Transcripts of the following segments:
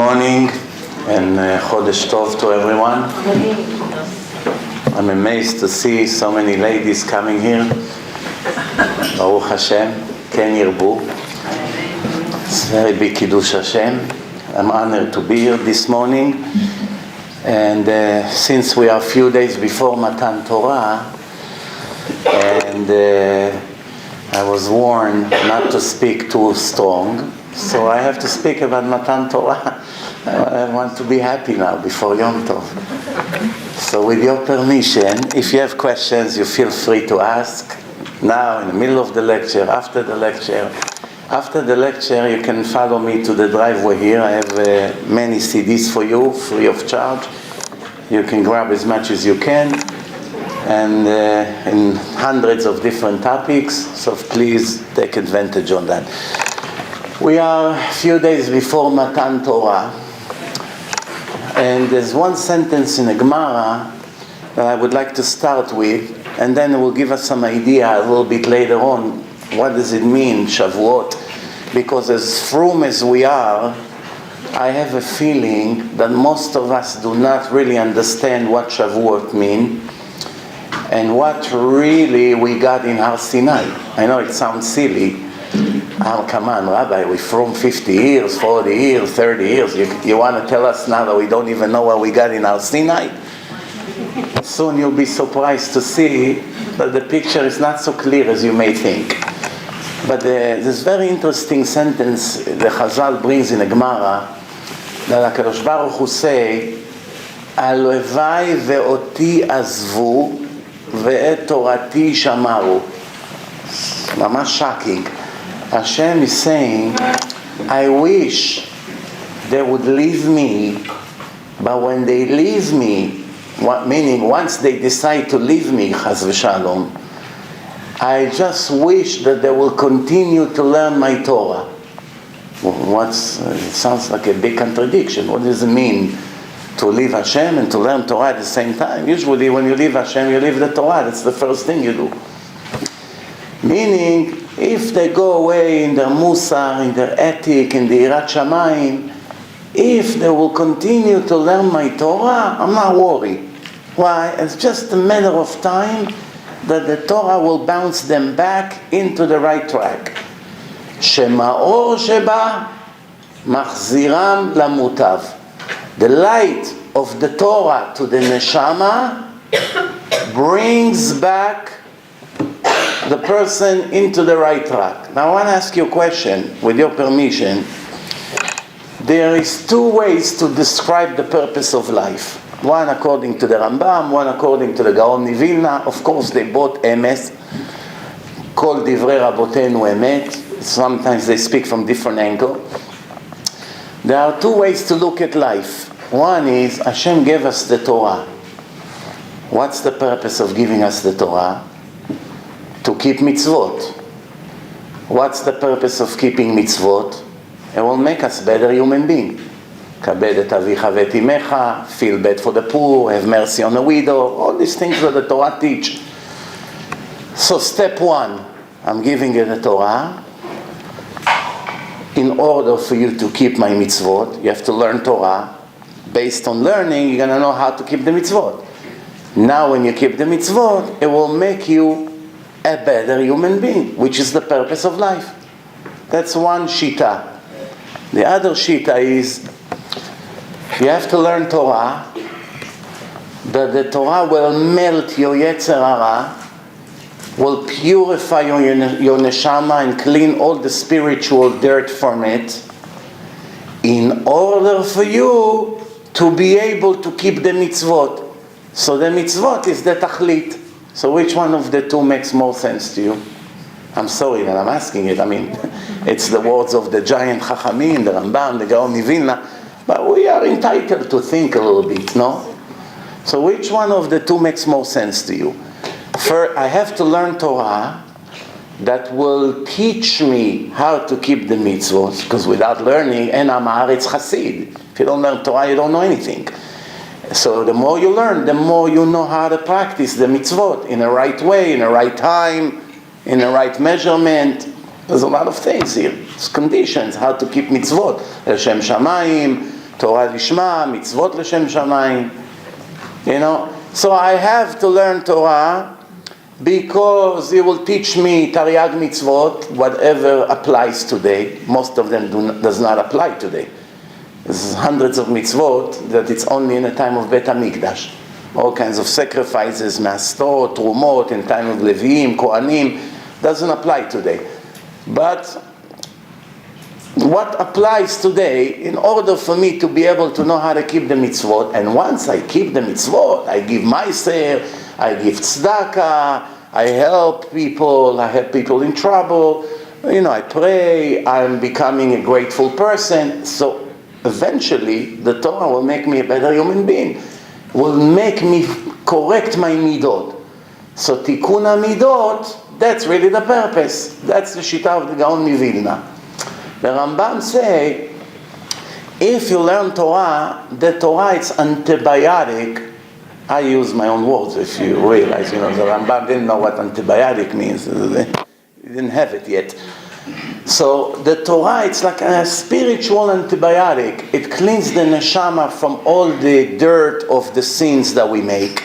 morning and Chodesh Tov to everyone. I'm amazed to see so many ladies coming here. Baruch Hashem, Ken Yirbu. It's very big Kiddush Hashem. I'm honored to be here this morning. And since we are a few days before Matan Torah, and I was warned not to speak too strong, so I have to speak about Matan Torah. I want to be happy now before Yom Tov. So with your permission, if you have questions, you feel free to ask. Now, in the middle of the lecture, after the lecture. After the lecture, you can follow me to the driveway here. I have many CDs for you, free of charge. You can grab as much as you can. And in hundreds of different topics, so please take advantage on that. We are a few days before Matan Torah, and there's one sentence in the Gemara that I would like to start with, and then it will give us some idea a little bit later on, what does it mean, Shavuot? Because as frum as we are, I have a feeling that most of us do not really understand what Shavuot means, and what really we got in Har Sinai. I know it sounds silly. Oh, come on, Rabbi, we're from 50 years, 40 years, 30 years. You want to tell us now that we don't even know what we got in Har Sinai? Soon you'll be surprised to see that the picture is not so clear as you may think. But this very interesting sentence the Chazal brings in the Gemara, that HaKadosh Baruch Hu say, Alevai ve'oti azvu ve'et torati shamaru. Mamash shocking. Hashem is saying, I wish they would leave me, but when they leave me, meaning once they decide to leave me, chas v'shalom, I just wish that they will continue to learn my Torah. It sounds like a big contradiction. What does it mean to leave Hashem and to learn Torah at the same time? Usually when you leave Hashem, you leave the Torah. That's the first thing you do. Meaning, if they go away in their musar, in their ethic, in the Yirat Shamayim, if they will continue to learn my Torah, I'm not worried. Why? It's just a matter of time that the Torah will bounce them back into the right track. Shema'or sheba machziram lamutav. The light of the Torah to the neshama brings back the person into the right track. Now I want to ask you a question, with your permission. There is two ways to describe the purpose of life. One according to the Rambam, one according to the Gaon Vilna. Of course they both emes. Kol divrei rabotenu emet. Sometimes they speak from different angles. There are two ways to look at life. One is, Hashem gave us the Torah. What's the purpose of giving us the Torah? To keep mitzvot. What's the purpose of keeping mitzvot? It will make us better human beings. Kabed et avicha v'et imecha, feel bad for the poor, have mercy on the widow, all these things that the Torah teach. So step one, I'm giving you the Torah. In order for you to keep my mitzvot, you have to learn Torah. Based on learning, you're going to know how to keep the mitzvot. Now when you keep the mitzvot, it will make you a better human being, which is the purpose of life. That's one shita. The other shita is, you have to learn Torah, that the Torah will melt your Yetzer Hara, will purify your neshama and clean all the spiritual dirt from it, in order for you to be able to keep the mitzvot. So the mitzvot is the tachlit. So which one of the two makes more sense to you? I'm sorry that I'm asking it. I mean, it's the words of the giant Chachamim, the Rambam, the Gaon Vilna, but we are entitled to think a little bit, no? So which one of the two makes more sense to you? First, I have to learn Torah that will teach me how to keep the mitzvot, because without learning, en amar it's chasid. If you don't learn Torah, you don't know anything. So the more you learn, the more you know how to practice the mitzvot in the right way, in the right time, in the right measurement. There's a lot of things here. It's conditions, how to keep mitzvot. L'shem shamayim, Torah lishma, mitzvot l'shem shamayim. You know, so I have to learn Torah because it will teach me Tariag mitzvot, whatever applies today. Most of them does not apply today. There's hundreds of mitzvot that it's only in the time of Bet HaMikdash. All kinds of sacrifices, mastot, trumot, in time of Leviim, Kohanim, doesn't apply today. But what applies today, in order for me to be able to know how to keep the mitzvot, and once I keep the mitzvot, I give meiser, I give tzedakah, I help people in trouble, you know, I pray, I'm becoming a grateful person. So eventually the Torah will make me a better human being, will make me correct my midot. So tikkun midot, that's really the purpose. That's the shita of the Gaon Mivilna. The Rambam say, if you learn Torah, the Torah is antibiotic. I use my own words, if you realize, you know, the Rambam didn't know what antibiotic means. He didn't have it yet. So the Torah, it's like a spiritual antibiotic. It cleans the neshama from all the dirt of the sins that we make,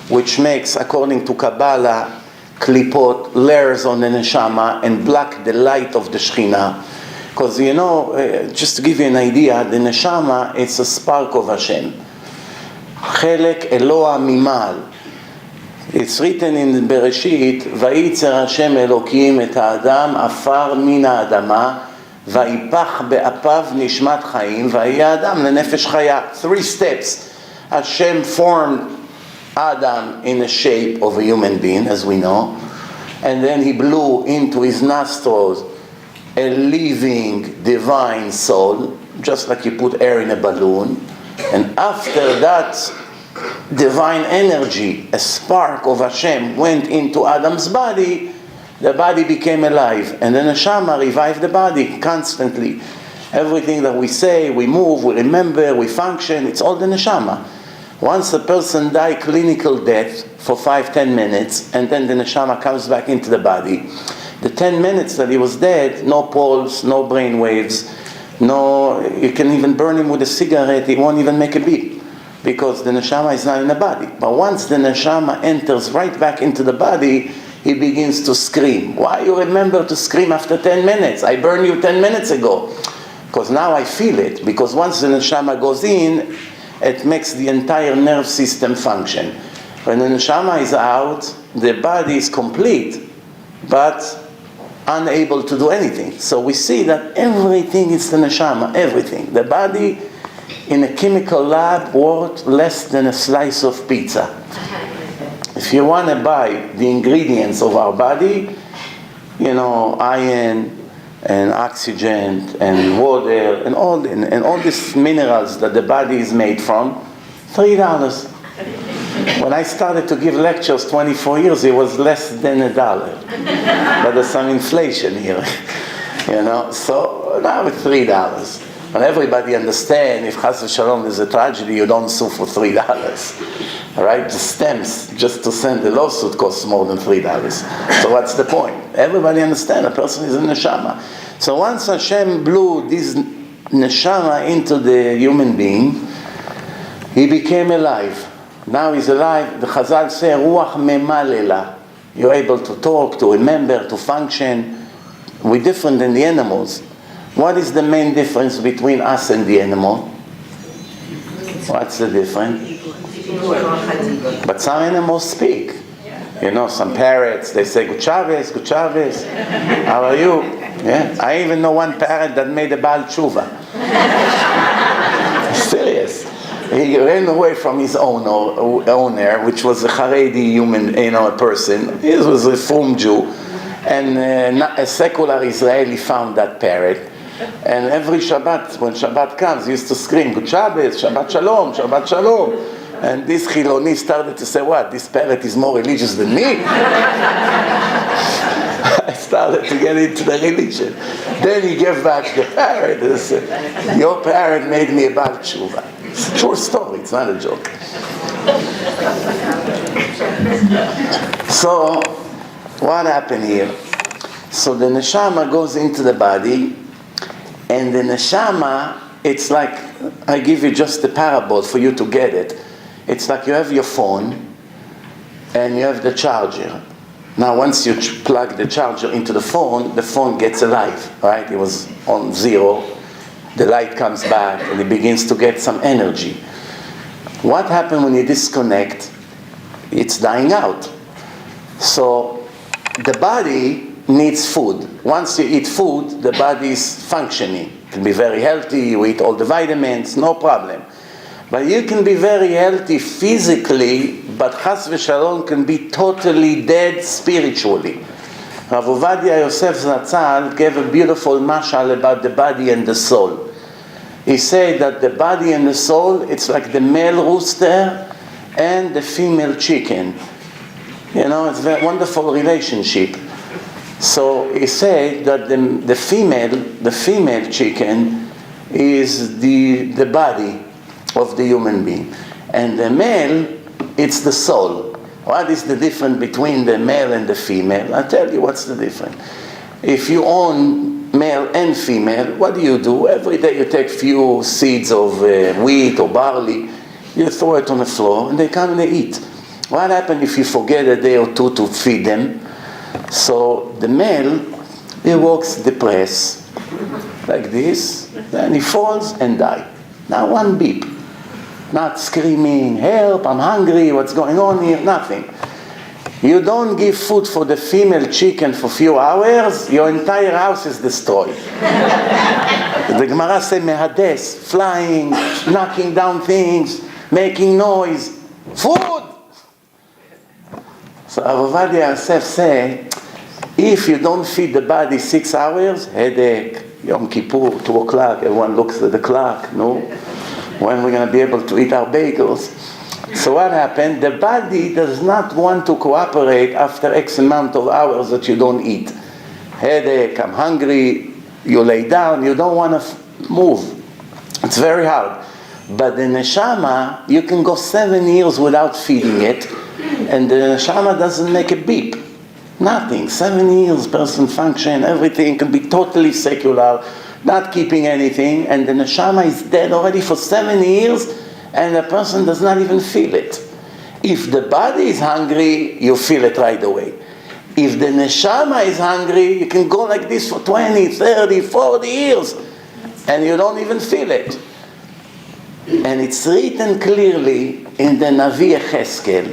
which makes, according to Kabbalah, klipot, layers on the neshama, and block the light of the Shekhinah. Because, you know, just to give you an idea, the neshama, it's a spark of Hashem. Chelek Eloah Mimal. It's written in Bereshit, Vayitzer Hashem Elokim et ha'adam afar min ha'adama, vayipach be'apav nishmat chayim, vayya adam lenefesh chaya. 3 steps. Hashem formed Adam in the shape of a human being, as we know, and then he blew into his nostrils a living divine soul, just like you put air in a balloon. And after that divine energy, a spark of Hashem went into Adam's body, the body became alive. And the neshama revived the body constantly. Everything that we say, we move, we remember, we function, it's all the neshama. Once a person dies clinical death for 5-10 minutes, and then the neshama comes back into the body, the 10 minutes that he was dead, no pulse, no brain waves, no, you can even burn him with a cigarette, he won't even make a beep, because the neshama is not in the body. But once the neshama enters right back into the body, he begins to scream. Why you remember to scream after 10 minutes? I burned you 10 minutes ago. Because now I feel it. Because once the neshama goes in, it makes the entire nerve system function. When the neshama is out, the body is complete, but unable to do anything. So we see that everything is the neshama, everything. The body in a chemical lab worth less than a slice of pizza. If you want to buy the ingredients of our body, you know, iron and oxygen and water and all these minerals that the body is made from, $3. When I started to give lectures 24 years, it was less than $1. But there's some inflation here, you know. So now it's $3. And everybody understands, if Chas v'Shalom is a tragedy, you don't sue for $3. All right? The stems, just to send the lawsuit, costs more than $3. So what's the point? Everybody understands, a person is a neshama. So once Hashem blew this neshama into the human being, he became alive. Now he's alive. The Chazal say, Ruach memalela. You're able to talk, to remember, to function. We're different than the animals. What is the main difference between us and the animal? What's the difference? But some animals speak. You know, some parrots, they say, Good Shabbos, Good Shabbos. How are you? Yeah. I even know one parrot that made a Baal Tshuva. Serious. He ran away from his owner, which was a Haredi human, you know, a person. He was a Frum Jew. And a secular Israeli found that parrot. And every Shabbat, when Shabbat comes, he used to scream, Good Shabbos, Shabbat Shalom, Shabbat Shalom. And this Chiloni started to say, what, this parrot is more religious than me? I started to get into the religion. Then he gave back the parrot and said, your parrot made me a Baal Tshuva. It's a true story, it's not a joke. So, what happened here? So the neshama goes into the body, and the neshama It's like, I give you just a parable for you to get it. It's like you have your phone and you have the charger. Now once you plug the charger into the phone gets alive, right? It was on zero, the light comes back and it begins to get some energy. What happens when you disconnect? It's dying out. So the body needs food. Once you eat food, the body is functioning. You can be very healthy, you eat all the vitamins, no problem. But you can be very healthy physically, but chas v'shalom can be totally dead spiritually. Rav Ovadia Yosef Zatzal gave a beautiful mashal about the body and the soul. He said that the body and the soul, it's like the male rooster and the female chicken. You know, it's a very wonderful relationship. So he said that the female chicken is the body of the human being. And the male, it's the soul. What is the difference between the male and the female? I'll tell you what's the difference. If you own male and female, what do? Every day you take few seeds of wheat or barley, you throw it on the floor, and they come and they eat. What happens if you forget a day or two to feed them? So the male, he walks depressed, like this, then he falls and dies. Now one beep. Not screaming, help, I'm hungry, what's going on here? Nothing. You don't give food for the female chicken for a few hours, your entire house is destroyed. The Gemara says, mehades, flying, knocking down things, making noise. Food! So Rav Ovadia Yosef say, if you don't feed the body 6 hours, headache, Yom Kippur, 2 o'clock, everyone looks at the clock, no? When we're going to be able to eat our bagels. So what happened? The body does not want to cooperate after X amount of hours that you don't eat. Headache, I'm hungry, you lay down, you don't want to move. It's very hard. But the neshama, you can go 7 years without feeding it, and the neshama doesn't make a beep. Nothing. 7 years, person function, everything can be totally secular, not keeping anything, and the neshama is dead already for 7 years, and the person does not even feel it. If the body is hungry, you feel it right away. If the neshama is hungry, you can go like this for 20, 30, 40 years, and you don't even feel it. And it's written clearly in the Navi Yecheskel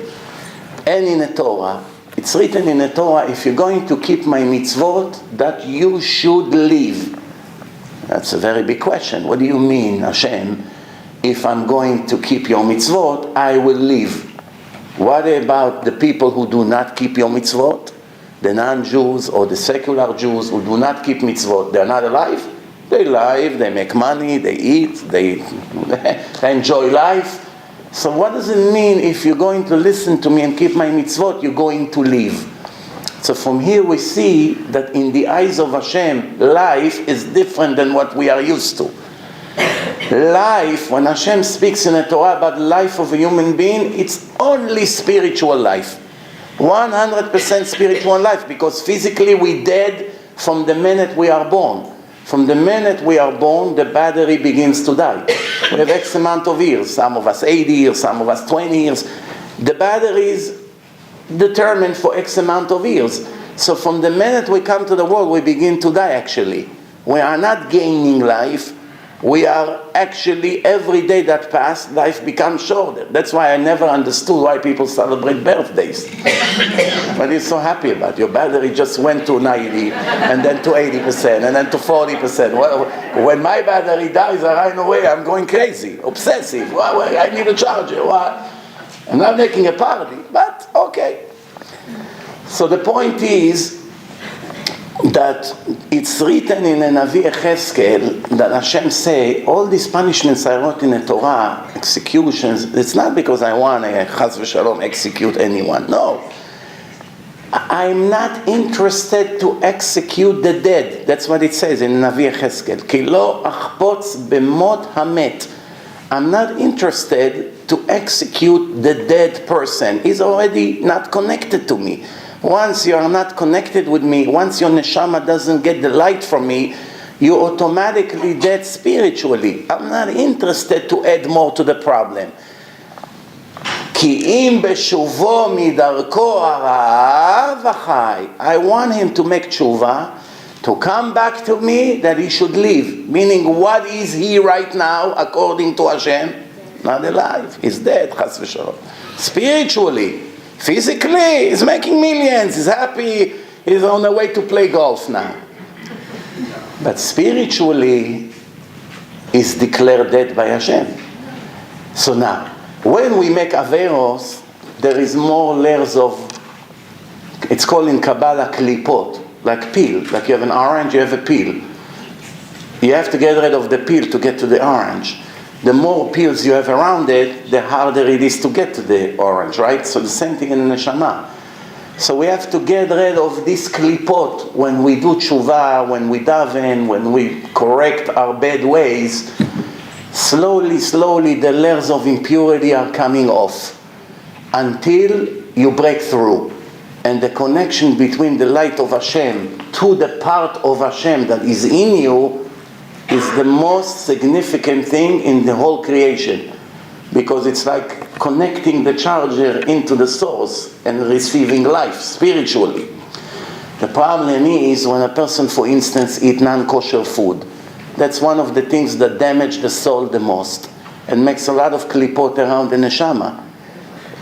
and in the Torah. It's written in the Torah, if you're going to keep my mitzvot, that you should live. That's a very big question. What do you mean, Hashem? If I'm going to keep your mitzvot, I will live. What about the people who do not keep your mitzvot? The non-Jews or the secular Jews who do not keep mitzvot, they're not alive? They live, they make money, they eat, they enjoy life. So what does it mean if you're going to listen to me and keep my mitzvot, you're going to live? So from here we see that in the eyes of Hashem, life is different than what we are used to. Life, when Hashem speaks in the Torah about the life of a human being, it's only spiritual life. 100% spiritual life, because physically we're dead from the minute we are born. From the minute we are born, the battery begins to die. We have X amount of years, some of us 80 years, some of us 20 years. The battery is determined for X amount of years. So from the minute we come to the world, we begin to die actually. We are not gaining life. We are actually, every day that passes, life becomes shorter. That's why I never understood why people celebrate birthdays. But you're so happy about it. Your battery just went to 90, and then to 80%, and then to 40%. Well, when my battery dies, I run away, I'm going crazy, obsessive. Well, I need a charger. What? I'm not making a party, but okay. So the point is that it's written in the Navi Yecheskel that Hashem say, all these punishments I wrote in the Torah, executions, it's not because I want to, chas v'shalom, execute anyone. No. I'm not interested to execute the dead. That's what it says in Navi Yecheskel. Ki lo achpotz b'mot hamet. I'm not interested to execute the dead person. He's already not connected to me. Once you are not connected with me, once your neshama doesn't get the light from me, you're automatically dead spiritually. I'm not interested to add more to the problem. כי אם בשובו מדרכו הרעה וחי. I want him to make tshuva, to come back to me, that he should live. Meaning, what is he right now, according to Hashem? Not alive. He's dead, chas v'shalom. Spiritually, physically, he's making millions, he's happy, he's on the way to play golf now. But spiritually, he's declared dead by Hashem. So now, when we make averos, there is more layers of, it's called in Kabbalah klipot, like peel. Like you have an orange, you have a peel. You have to get rid of the peel to get to the orange. The more peels you have around it, the harder it is to get to the orange, right? So the same thing in the neshama. So we have to get rid of this klipot when we do tshuva, when we daven, when we correct our bad ways. Slowly, slowly, the layers of impurity are coming off until you break through. And the connection between the light of Hashem to the part of Hashem that is in you is the most significant thing in the whole creation. Because it's like connecting the charger into the source and receiving life spiritually. The problem is when a person, for instance, eats non-kosher food. That's one of the things that damage the soul the most and makes a lot of klipot around the neshama.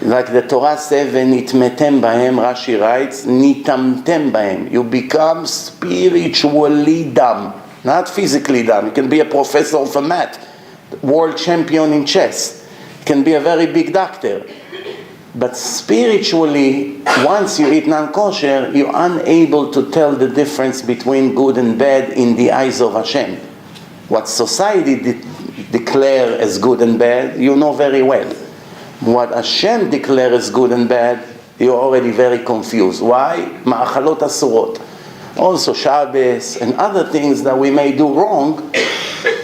Like the Torah says, "V'nitmetem bahem," Rashi writes, "Nitamtem bahem." You become spiritually dumb, not physically dumb. You can be a professor of a math, world champion in chess. You can be a very big doctor. But spiritually, once you eat non-kosher, you're unable to tell the difference between good and bad in the eyes of Hashem. What society declare as good and bad, you know very well. What Hashem declares as good and bad, you're already very confused. Why? Ma'achalot asurot. Also Shabbos and other things that we may do wrong,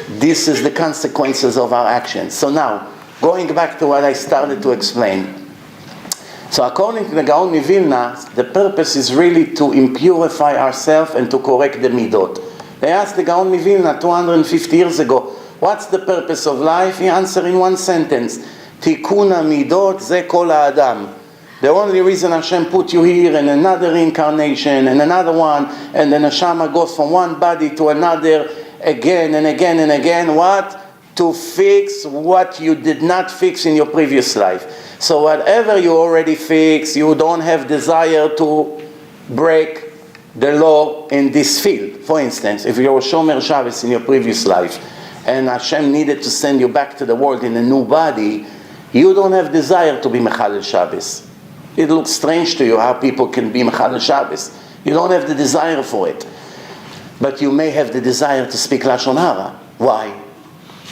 this is the consequences of our actions. So now, going back to what I started to explain. So according to the Gaon Mivilna, the purpose is really to impurify ourselves and to correct the midot. They asked the Gaon Mivilna 250 years ago, what's the purpose of life? He answered in one sentence, Tikuna midot ze kol ha'adam. The only reason Hashem put you here in another reincarnation and another one, and the neshama goes from one body to another again and again and again, what? To fix what you did not fix in your previous life. So whatever you already fix, you don't have desire to break the law in this field. For instance, if you were Shomer Shabbos in your previous life, and Hashem needed to send you back to the world in a new body, you don't have desire to be Mechalel Shabbos. It looks strange to you how people can be Mechalel Shabbos. You don't have the desire for it. But you may have the desire to speak Lashon Hara. Why?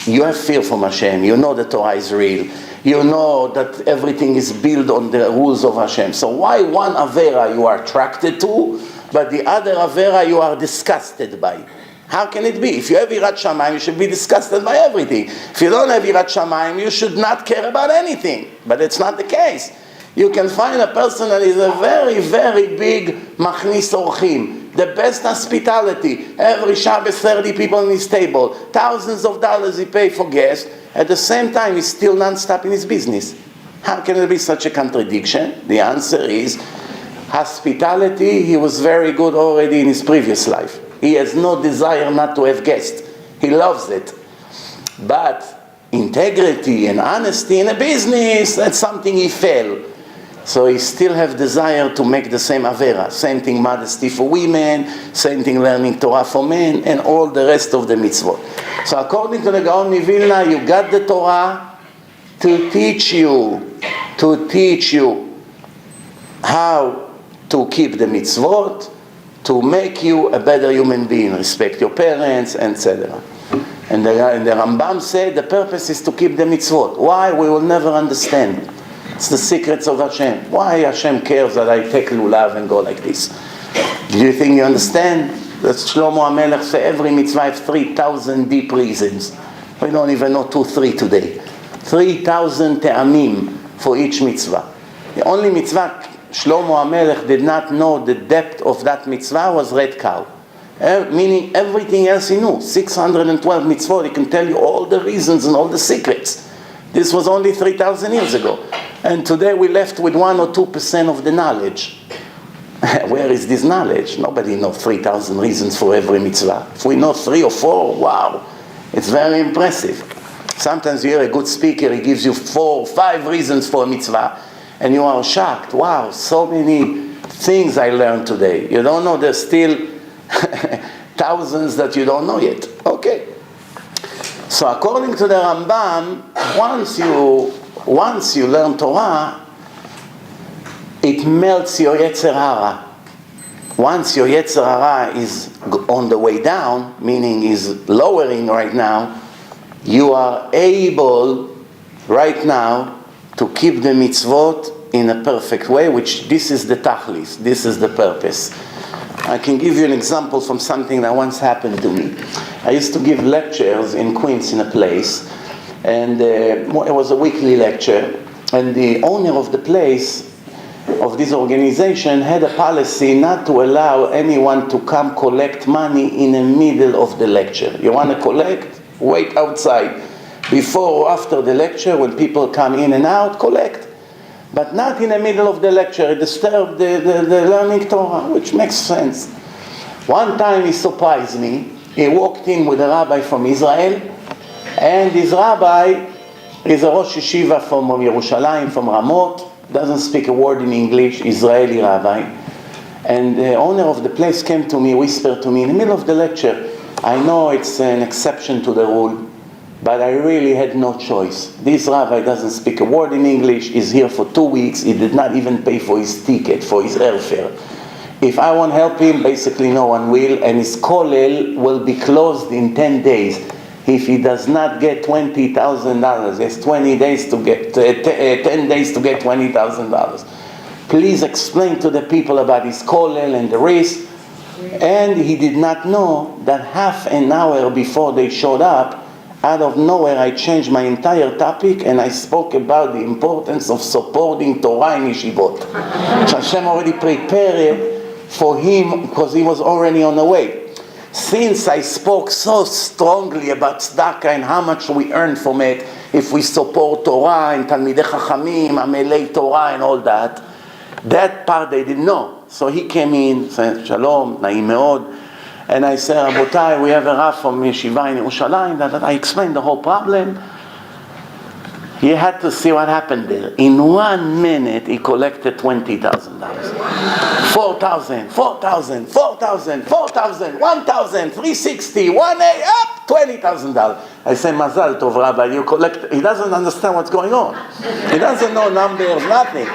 You have fear from Hashem. You know the Torah is real. You know that everything is built on the rules of Hashem. So why one Avera you are attracted to, but the other Avera you are disgusted by? How can it be? If you have Yirat Shamayim, you should be disgusted by everything. If you don't have Yirat Shamayim, you should not care about anything. But it's not the case. You can find a person that is a very, very big Machnis Orchim. The best hospitality. Every Shabbos, 30 people on his table. Thousands of dollars he pays for guests. At the same time, he's still non-stop in his business. How can there be such a contradiction? The answer is, hospitality, he was very good already in his previous life. He has no desire not to have guests. He loves it. But integrity and honesty in a business, that's something he failed. So he still have desire to make the same Avera. Same thing modesty for women, same thing learning Torah for men, and all the rest of the mitzvot. So according to the Gaon Mivilna, you got the Torah to teach you how to keep the mitzvot, to make you a better human being, respect your parents, etc. And the Rambam said the purpose is to keep the mitzvot. Why? We will never understand. It's the secrets of Hashem. Why Hashem cares that I take lulav and go like this? Do you think you understand? That Shlomo HaMelech said every mitzvah has 3,000 deep reasons. We don't even know 2-3 today. 3,000 te'amim for each mitzvah. The only mitzvah Shlomo HaMelech did not know the depth of that mitzvah was red cow. Meaning everything else he knew. 612 mitzvot, he can tell you all the reasons and all the secrets. This was only 3,000 years ago. And today we're left with 1 or 2% of the knowledge. Where is this knowledge? Nobody knows 3,000 reasons for every mitzvah. If we know 3 or 4, wow, it's very impressive. Sometimes you hear a good speaker, he gives you 4 or 5 reasons for a mitzvah, and you are shocked. Wow, so many things I learned today. You don't know, there's still thousands that you don't know yet. Okay. So according to the Rambam, once you learn Torah, it melts your Yetzer Hara. Once your Yetzer Hara is on the way down, meaning is lowering right now, you are able right now to keep the mitzvot in a perfect way, which this is the tachlis, this is the purpose. I can give you an example from something that once happened to me. I used to give lectures in Queens in a place, and it was a weekly lecture, and the owner of the place, of this organization, had a policy not to allow anyone to come collect money in the middle of the lecture. You want to collect? Wait outside. Before or after the lecture, when people come in and out, collect. But not in the middle of the lecture. It disturbed the learning Torah, which makes sense. One time he surprised me. He walked in with a rabbi from Israel, and this rabbi is a Rosh Yeshiva from Yerushalayim, from Ramot, doesn't speak a word in English, Israeli rabbi. And the owner of the place came to me, whispered to me in the middle of the lecture, I know it's an exception to the rule, but I really had no choice. This rabbi doesn't speak a word in English, he's here for 2 weeks, he did not even pay for his ticket, for his airfare. If I won't help him, basically no one will, and his kollel will be closed in 10 days. If he does not get $20,000, he has 10 days to get $20,000. Please explain to the people about his kollel and the risk. And he did not know that half an hour before they showed up, out of nowhere I changed my entire topic and I spoke about the importance of supporting Torah in yeshivot. Hashem already prepared for him because he was already on the way. Since I spoke so strongly about tzedakah and how much we earn from it if we support Torah and Talmidei Chachamim, Amelei Torah and all that, that part they didn't know. So he came in, said, Shalom, Naim Meod. And I said, Rabotai, we have a Rav from Yeshiva in Yerushalayim. That I explained the whole problem. He had to see what happened there. In 1 minute, he collected $20,000. 4,000, 4,000, 4,000, 4,000, 1,000, 360, 1,8, up, $20,000. I say, Mazal Tov, Rabbi, you collect. He doesn't understand what's going on. He doesn't know numbers, nothing.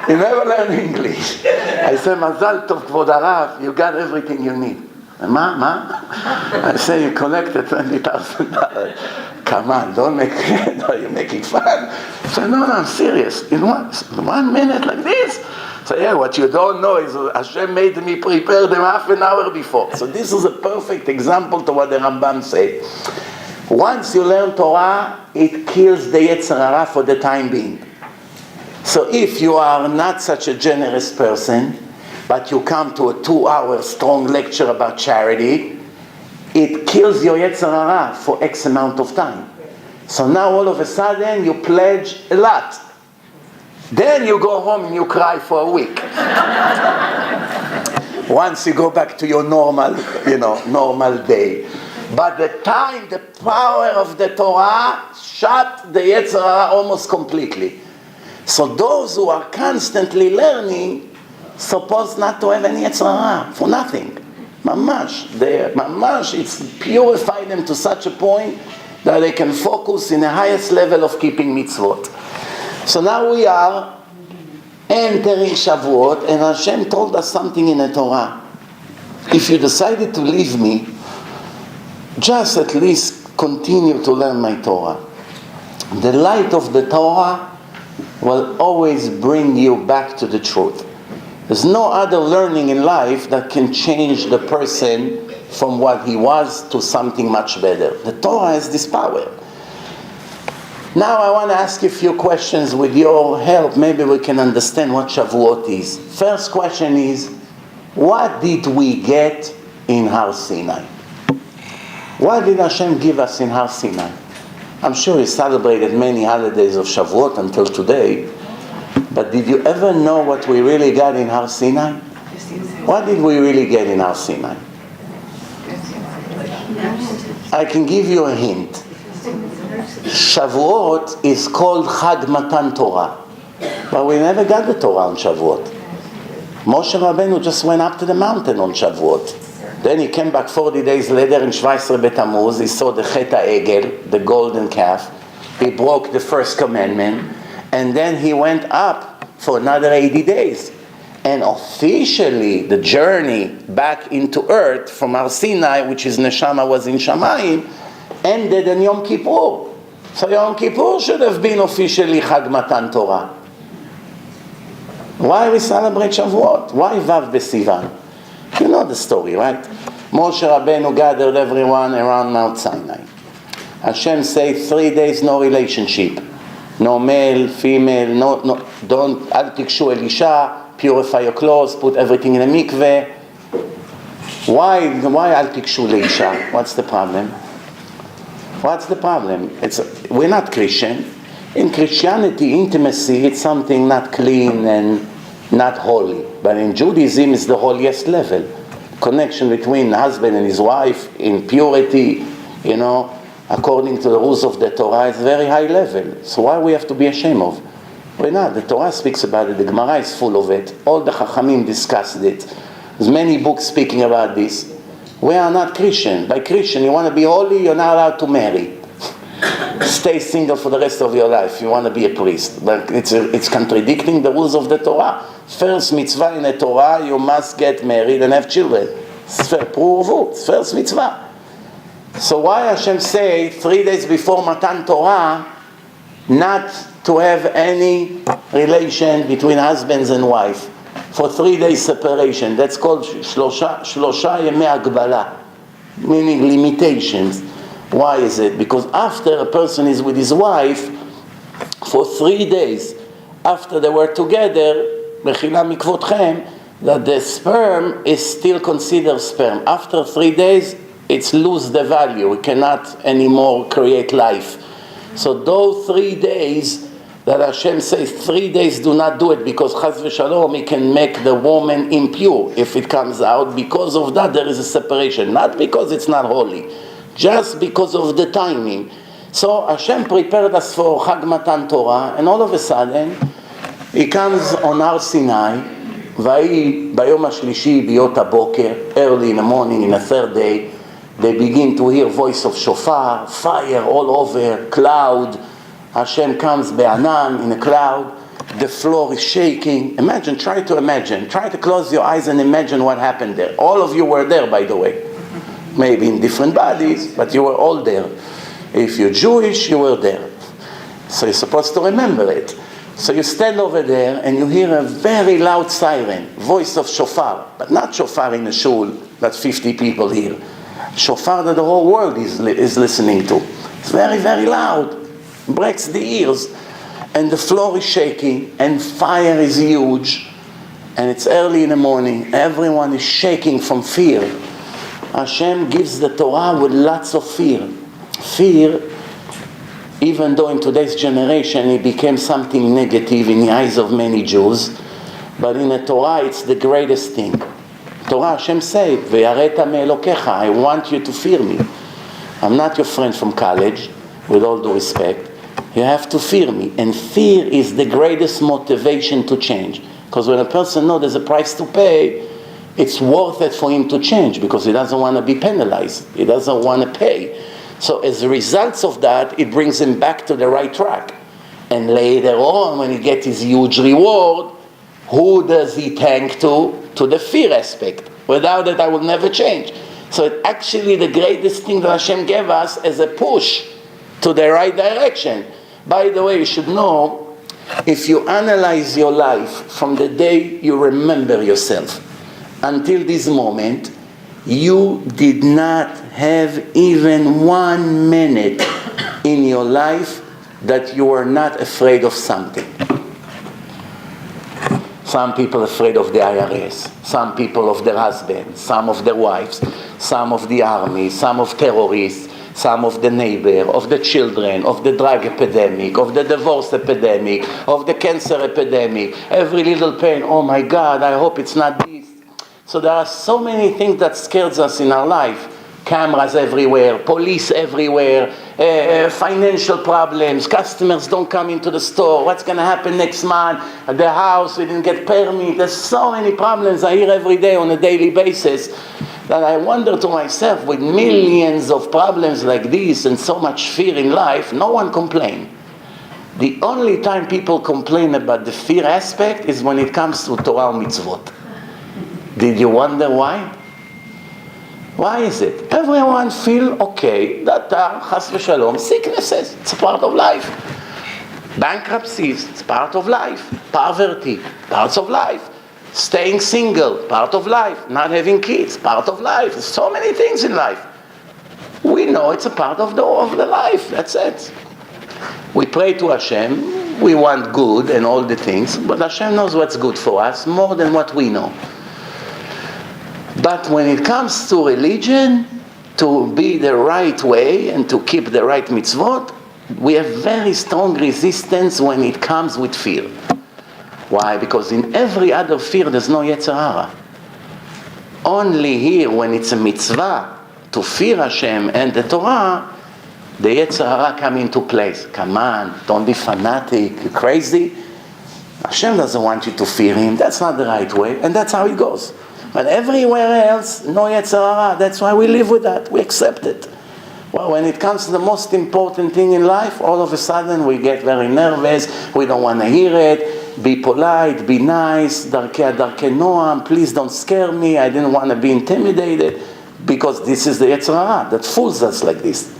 He never learned English. I say, Mazal Tov, Kvod Harav, you got everything you need. Ma? I say, you collected $20,000. Come on, don't make no, you're making fun. I say, no, I'm serious. In 1 minute like this? So yeah, what you don't know is Hashem made me prepare them half an hour before. So this is a perfect example to what the Rambam said. Once you learn Torah, it kills the Yetzer Hara for the time being. So if you are not such a generous person, but you come to a 2-hour strong lecture about charity, it kills your Yetzer Hara for X amount of time. So now all of a sudden you pledge a lot. Then you go home and you cry for a week. Once you go back to your normal day. But the power of the Torah shut the Yetzer Hara almost completely. So those who are constantly learning supposed not to have any Yetzer Hara for nothing. Mamash, it's purified them to such a point that they can focus in the highest level of keeping mitzvot. So now we are entering Shavuot, and Hashem told us something in the Torah. If you decided to leave me, just at least continue to learn my Torah. The light of the Torah will always bring you back to the truth. There's no other learning in life that can change the person from what he was to something much better. The Torah has this power. Now I want to ask you a few questions with your help. Maybe we can understand what Shavuot is. First question is, what did we get in Har Sinai? What did Hashem give us in Har Sinai? I'm sure He celebrated many holidays of Shavuot until today, but did you ever know what we really got in Har Sinai? What did we really get in Har Sinai? I can give you a hint. Shavuot is called Chag Matan Torah, but we never got the Torah on Shavuot. Moshe Rabbeinu just went up to the mountain on Shavuot. Then he came back 40 days later in 17 B'Tammuz. He saw the Chet HaEgel, the golden calf. He broke the first commandment. And then he went up for another 80 days. And officially, the journey back into earth from Har Sinai, which his neshama was in Shamayim, ended in Yom Kippur. So Yom Kippur should have been officially Chag Matan Torah. Why we celebrate Shavuot? Why Vav B'Sivan? You know the story, right? Moshe Rabbeinu gathered everyone around Mount Sinai. Hashem said 3 days no relationship. No male, female, don't, al tikshu Elisha, purify your clothes, put everything in a mikveh. Why al tikshu Elisha? What's the problem? What's the problem? We're not Christian. In Christianity, intimacy, it's something not clean and not holy. But in Judaism, it's the holiest level. Connection between husband and his wife in purity, according to the rules of the Torah, is very high level. So why we have to be ashamed of? We're not. The Torah speaks about it. The Gemara is full of it. All the Chachamim discussed it. There's many books speaking about this. We are not Christian. By Christian, you want to be holy, you're not allowed to marry. Stay single for the rest of your life. You want to be a priest. But it's contradicting the rules of the Torah. First mitzvah in the Torah, you must get married and have children. It's first mitzvah. So why Hashem say 3 days before Matan Torah not to have any relation between husbands and wife? For 3 days separation. That's called shlosha yemei agbala, meaning limitations. Why is it? Because after a person is with his wife, for 3 days, after they were together, mechila mikvotchem, that the sperm is still considered sperm. After 3 days, it's lose the value. We cannot anymore create life. So those 3 days that Hashem says, 3 days do not do it because chas v'shalom, it can make the woman impure if it comes out. Because of that, there is a separation. Not because it's not holy. Just because of the timing. So Hashem prepared us for Chag Matan Torah, and all of a sudden, He comes on Har Sinai, Vayi bayom hashlishi biyot haboker, early in the morning, in the third day, they begin to hear voice of shofar, fire all over, cloud. Hashem comes be'anan, in a cloud. The floor is shaking. Try to close your eyes and imagine what happened there. All of you were there, by the way. Maybe in different bodies, but you were all there. If you're Jewish, you were there. So you're supposed to remember it. So you stand over there and you hear a very loud siren, voice of shofar, but not shofar in a shul that 50 people hear. Shofar that the whole world is listening to. It's very, very loud. Breaks the ears. And the floor is shaking and fire is huge. And it's early in the morning. Everyone is shaking from fear. Hashem gives the Torah with lots of fear. Fear, even though in today's generation it became something negative in the eyes of many Jews, but in the Torah it's the greatest thing. Torah, Hashem said, "Ve'areta me'elokecha," I want you to fear me. I'm not your friend from college, with all due respect. You have to fear me. And fear is the greatest motivation to change. Because when a person knows there's a price to pay, it's worth it for him to change because he doesn't want to be penalized. He doesn't want to pay. So as a result of that, it brings him back to the right track. And later on, when he gets his huge reward, who does he thank to? To the fear aspect. Without it, I will never change. So it's actually the greatest thing that Hashem gave us as a push to the right direction. By the way, you should know, if you analyze your life from the day you remember yourself until this moment, you did not have even 1 minute in your life that you were not afraid of something. Some people afraid of the IRS, some people of their husbands, some of their wives, some of the army, some of terrorists, some of the neighbor, of the children, of the drug epidemic, of the divorce epidemic, of the cancer epidemic. Every little pain, oh my God, I hope it's not this. So there are so many things that scares us in our life. Cameras everywhere, police everywhere, financial problems, customers don't come into the store, what's going to happen next month, the house, we didn't get permit. There's so many problems I hear every day on a daily basis that I wonder to myself, with millions of problems like this and so much fear in life, no one complains. The only time people complain about the fear aspect is when it comes to Torah mitzvot. Did you wonder why? Why is it? Everyone feel okay that chas v'shalom, sicknesses, it's a part of life. Bankruptcies, it's part of life. Poverty, parts of life. Staying single, part of life. Not having kids, part of life. There's so many things in life. We know it's a part of the life, that's it. We pray to Hashem, we want good and all the things, but Hashem knows what's good for us more than what we know. But when it comes to religion, to be the right way and to keep the right mitzvot, we have very strong resistance when it comes with fear. Why? Because in every other fear there's no Yetzer Hara. Only here, when it's a mitzvah to fear Hashem and the Torah, the Yetzer Hara come into place. Come on, don't be fanatic, you crazy. Hashem doesn't want you to fear Him. That's not the right way, and that's how it goes. But everywhere else, no Yetzer Hara. That's why we live with that. We accept it. Well, when it comes to the most important thing in life, all of a sudden we get very nervous. We don't want to hear it. Be polite, be nice. Darkei noam. Please don't scare me. I didn't want to be intimidated. Because this is the Yetzer Hara that fools us like this.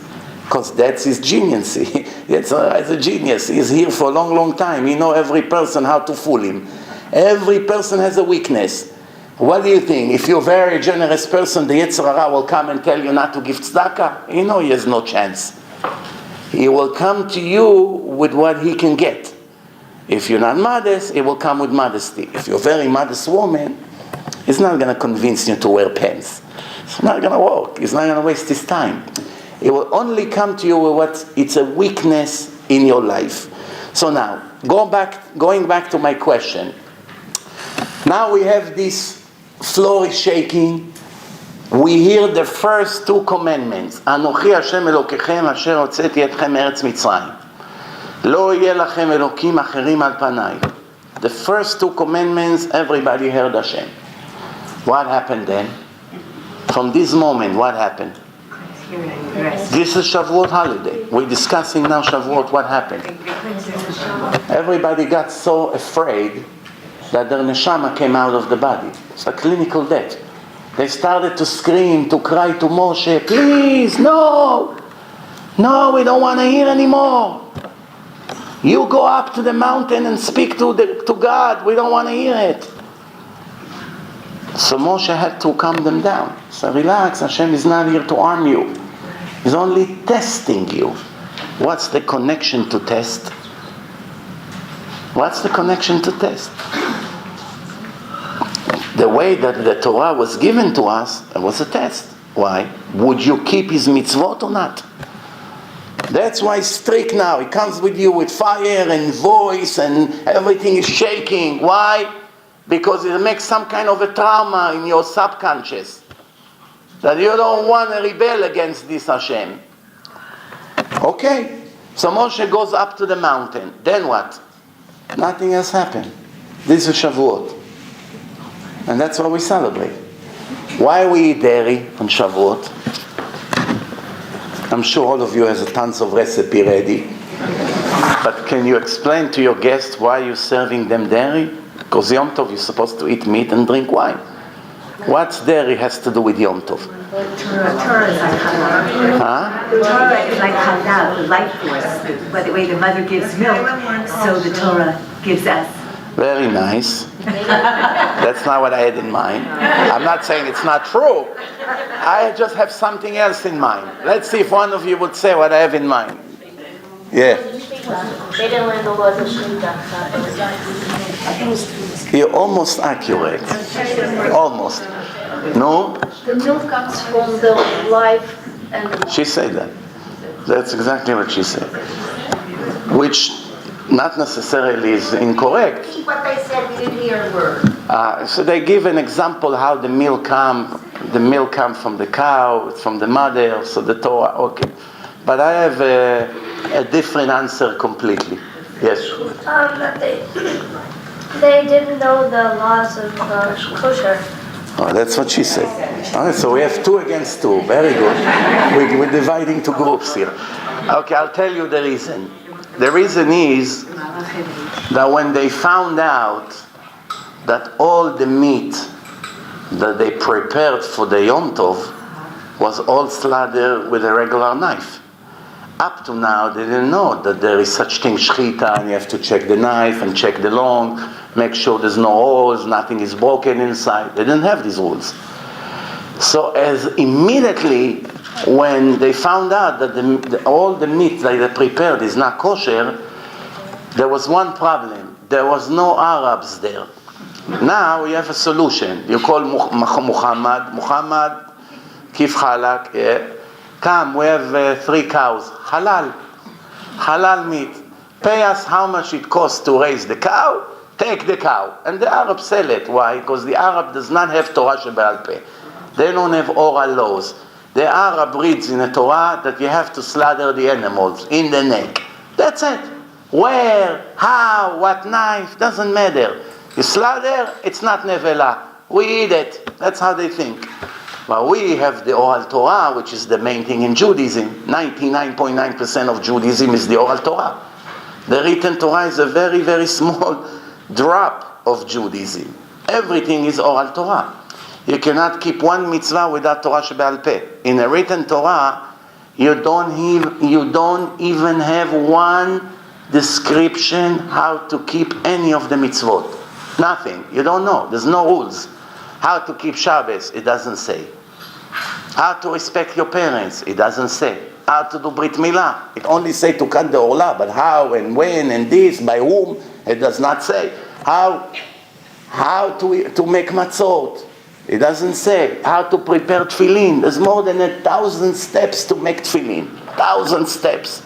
Because that's his genius. Yetzer Hara is a genius. He's here for a long, long time. He knows every person how to fool him. Every person has a weakness. What do you think? If you're a very generous person, the Yetzer Hara will come and tell you not to give tzedakah? You know he has no chance. He will come to you with what he can get. If you're not modest, he will come with modesty. If you're a very modest woman, he's not going to convince you to wear pants. It's not going to work. He's not going to waste his time. He will only come to you with what it's a weakness in your life. So now, going back to my question. Now we have this floor is shaking. We hear the first two commandments. Anochi Hashem Elokechem asher hotzeti etchem me'eretz Mitzrayim. Lo yeh lachem elokim acherim al panai. The first two commandments, everybody heard Hashem. What happened then? From this moment, what happened? This is Shavuot holiday. We're discussing now Shavuot, what happened? Everybody got so afraid that their neshama came out of the body. It's a clinical death. They started to scream, to cry to Moshe, please, no, we don't want to hear anymore. You go up to the mountain and speak to God. We don't want to hear it. So Moshe had to calm them down. So relax, Hashem is not here to harm you. He's only testing you. What's the connection to test? What's the connection to test? The way that the Torah was given to us, it was a test. Why? Would you keep his mitzvot or not? That's why he's strict now. He comes with you with fire and voice and everything is shaking. Why? Because it makes some kind of a trauma in your subconscious. That you don't want to rebel against this Hashem. Okay. So Moshe goes up to the mountain. Then what? Nothing else happened. This is Shavuot. And that's what we celebrate. Why we eat dairy on Shavuot? I'm sure all of you has tons of recipe ready. But can you explain to your guests why you're serving them dairy? Because Yom Tov you're supposed to eat meat and drink wine. What's dairy has to do with Yom Tov? Torah is like halal. Huh? Torah is like halal, the life force. By the way the mother gives milk, so the Torah gives us. Very nice. That's not what I had in mind. I'm not saying it's not true. I just have something else in mind. Let's see if one of you would say what I have in mind. Yeah. Shmita. They didn't learn the laws of Shmita. You're almost accurate. Almost. No? The milk comes from the life and... She said that. That's exactly what she said. Which not necessarily is incorrect. What they said, we didn't hear a word. So they give an example how the milk come from the cow, it's from the mother, so the Torah, okay. But I have a different answer completely. Yes? That they didn't know the laws of kosher. Oh, that's what she said. All right, so we have 2 against 2. Very good. We're dividing 2 groups here. Okay, I'll tell you the reason. The reason is that when they found out that all the meat that they prepared for the Yom Tov was all slaughtered with a regular knife. Up to now, they didn't know that there is such thing, shchita, and you have to check the knife and check the long, make sure there's no holes, nothing is broken inside. They didn't have these rules. So as immediately when they found out that all the meat that they prepared is not kosher, there was one problem. There was no Arabs there. Now we have a solution. You call Muhammad, kif halak, come, we have 3 cows. Halal meat. Pay us how much it costs to raise the cow, take the cow. And the Arab sell it. Why? Because the Arab does not have Torah shebe'al peh. They don't have oral laws. The Arab reads in the Torah that you have to slaughter the animals in the neck. That's it. Where, how, what knife, doesn't matter. You slaughter, it's not nevela. We eat it. That's how they think. But we have the oral Torah, which is the main thing in Judaism. 99.9% of Judaism is the oral Torah. The written Torah is a very, very small drop of Judaism. Everything is oral Torah. You cannot keep one mitzvah without Torah shebe'al peh. In a written Torah, you don't even have one description how to keep any of the mitzvot. Nothing. You don't know. There's no rules. How to keep Shabbos, it doesn't say. How to respect your parents, it doesn't say. How to do Brit Milah, it only say to cut the orla, but how and when and this, by whom, it does not say. How to make matzot, it doesn't say. How to prepare tefillin, there's more than 1,000 steps to make tefillin. 1,000 steps.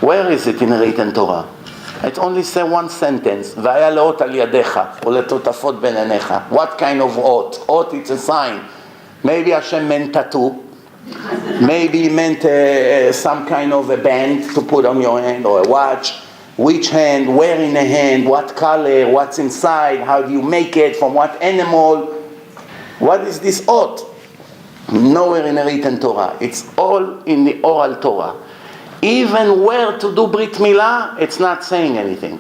Where is it in the written Torah? It only says one sentence. והיה לאות על ידיך, ולטוטפות בין עיניך. What kind of אות? אות, it's a sign. Maybe Hashem meant tattoo. Maybe he meant some kind of a band to put on your hand or a watch. Which hand, where in the hand, what color, what's inside, how do you make it, from what animal. What is this ot? Nowhere in the written Torah. It's all in the oral Torah. Even where to do Brit Milah, it's not saying anything.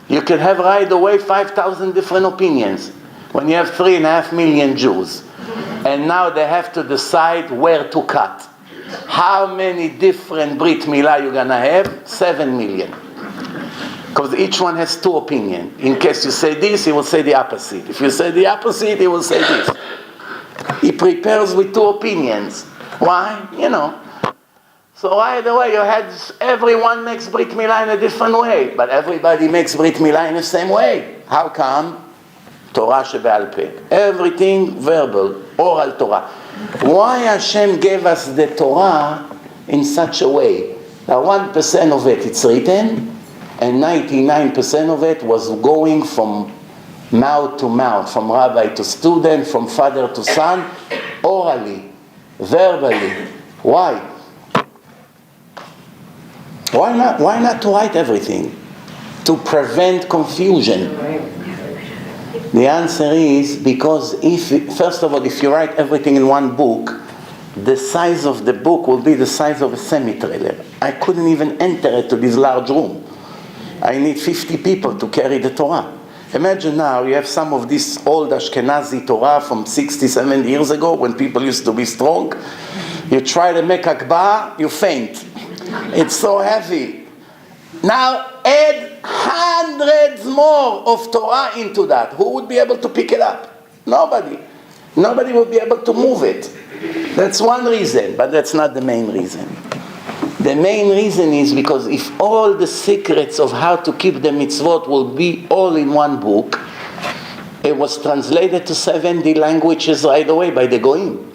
You can have right away 5,000 different opinions. When you have 3.5 million Jews, and now they have to decide where to cut. How many different Brit Milah you're gonna have? 7 million. Because each one has 2 opinions. In case you say this, he will say the opposite. If you say the opposite, he will say this. He prepares with 2 opinions. Why? You know. So right away you had everyone makes Brit Milah in a different way, but everybody makes Brit Milah in the same way. How come? Torah shebe'al peh. Everything verbal, oral Torah. Why Hashem gave us the Torah in such a way that 1% of it it's written, and 99% of it was going from mouth to mouth, from rabbi to student, from father to son, orally, verbally. Why? Why not to write everything? To prevent confusion. The answer is because first of all, if you write everything in one book, the size of the book will be the size of a semi-trailer. I couldn't even enter it to this large room. I need 50 people to carry the Torah. Imagine now you have some of this old Ashkenazi Torah from 60, 70 years ago when people used to be strong. You try to make akbar, you faint. It's so heavy. Now add hundreds more of Torah into that. Who would be able to pick it up? Nobody. Nobody would be able to move it. That's one reason, but that's not the main reason. The main reason is because if all the secrets of how to keep the mitzvot will be all in one book, it was translated to 70 languages right away by the Goyim.